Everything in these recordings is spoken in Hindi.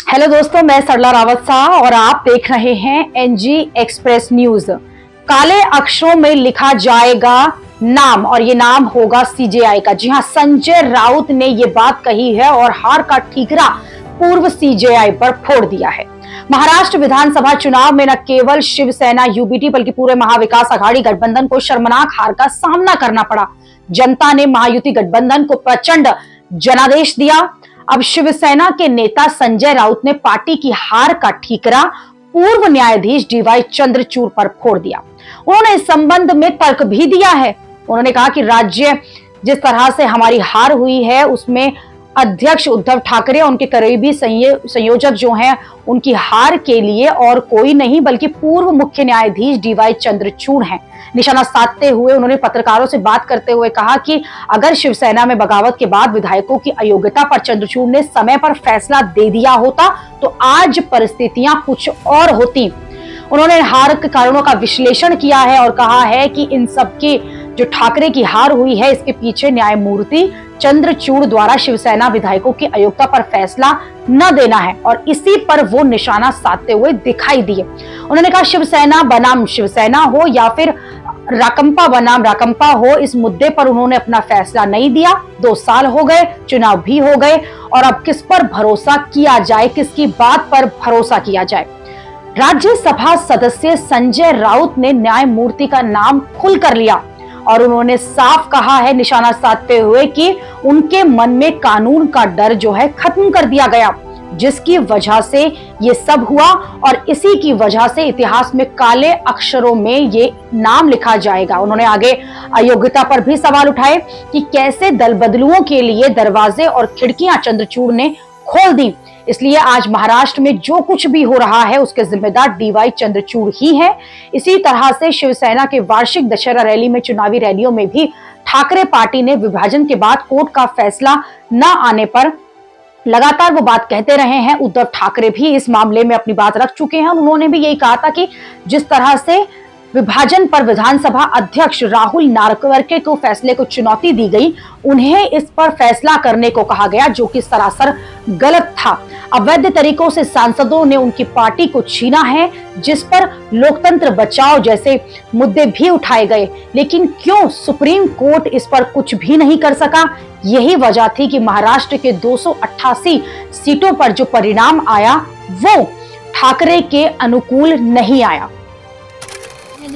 हेलो दोस्तों, मैं सरला रावत शाह और आप देख रहे हैं एनजी एक्सप्रेस न्यूज। काले अक्षरों में लिखा जाएगा नाम और ये नाम होगा सीजेआई का। जी हां, संजय राउत ने ये बात कही है और हार का ठीकरा पूर्व सीजेआई पर फोड़ दिया है। महाराष्ट्र विधानसभा चुनाव में न केवल शिवसेना यूबीटी बल्कि पूरे महाविकास आघाड़ी गठबंधन को शर्मनाक हार का सामना करना पड़ा। जनता ने महायुति गठबंधन को प्रचंड जनादेश दिया। अब शिवसेना के नेता संजय राउत ने पार्टी की हार का ठीकरा पूर्व न्यायाधीश डीवाई चंद्रचूड़ पर फोड़ दिया। उन्होंने इस संबंध में तर्क भी दिया है। उन्होंने कहा कि राज्य जिस तरह से हमारी हार हुई है उसमें अध्यक्ष उद्धव ठाकरे और उनके करीबी संयोजक जो हैं उनकी हार के लिए और कोई नहीं बल्कि पूर्व मुख्य न्यायाधीश डीवाई चंद्रचूड़ हैं। निशाना साधते हुए उन्होंने पत्रकारों से बात करते हुए कहा कि अगर शिवसेना में बगावत के बाद विधायकों की अयोग्यता पर चंद्रचूड़ ने समय पर फैसला दे दिया होता तो आज परिस्थितियां कुछ और होती। उन्होंने हार के कारणों का विश्लेषण किया है और कहा है कि इन सबकी जो ठाकरे की हार हुई है इसके पीछे न्यायमूर्ति चंद्रचूड़ द्वारा शिवसेना विधायकों की अयोग्यता पर फैसला न देना है और इसी पर वो निशाना साधते हुए दिखाई दिए। उन्होंने कहा शिवसेना बनाम शिवसेना हो या फिर राकंपा बनाम राकंपा हो, इस मुद्दे पर उन्होंने अपना फैसला नहीं दिया। 2 साल हो गए, चुनाव भी हो गए और अब किस पर भरोसा किया जाए, किसकी बात पर भरोसा किया जाए। राज्यसभा सदस्य संजय राउत ने न्यायमूर्ति का नाम खुलकर लिया और उन्होंने साफ कहा है निशाना साधते हुए कि उनके मन में कानून का डर जो है खत्म कर दिया गया, जिसकी वजह से ये सब हुआ और इसी की वजह से इतिहास में काले अक्षरों में ये नाम लिखा जाएगा। उन्होंने आगे अयोग्यता पर भी सवाल उठाए कि कैसे दल बदलुओं के लिए दरवाजे और खिड़कियां चंद्रचूड़ ने खोल दी। इसलिए आज महाराष्ट्र में जो कुछ भी हो रहा है उसके जिम्मेदार डीवाई चंद्रचूड़ ही है। इसी तरह से शिवसेना के वार्षिक दशहरा रैली में चुनावी रैलियों में भी ठाकरे पार्टी ने विभाजन के बाद कोर्ट का फैसला न आने पर लगातार वो बात कहते रहे हैं। उद्धव ठाकरे भी इस मामले में अपनी बात रख चुके हैं। उन्होंने भी यही कहा था कि जिस तरह से विभाजन पर विधानसभा अध्यक्ष राहुल नार्वेकर को फैसले को चुनौती दी गई, उन्हें इस पर फैसला करने को कहा गया जो कि सरासर गलत था। अवैध तरीकों से सांसदों ने उनकी पार्टी को छीना है, जिस पर लोकतंत्र बचाओ जैसे मुद्दे भी उठाए गए, लेकिन क्यों सुप्रीम कोर्ट इस पर कुछ भी नहीं कर सका? यही वजह थी कि महाराष्ट्र के 288 सीटों पर जो परिणाम आया वो ठाकरे के अनुकूल नहीं आया।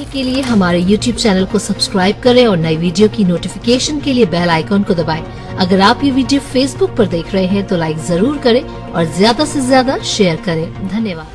के लिए हमारे YouTube चैनल को सब्सक्राइब करें और नई वीडियो की नोटिफिकेशन के लिए बेल आइकॉन को दबाएं। अगर आप ये वीडियो Facebook पर देख रहे हैं तो लाइक जरूर करें और ज्यादा से ज्यादा शेयर करें। धन्यवाद।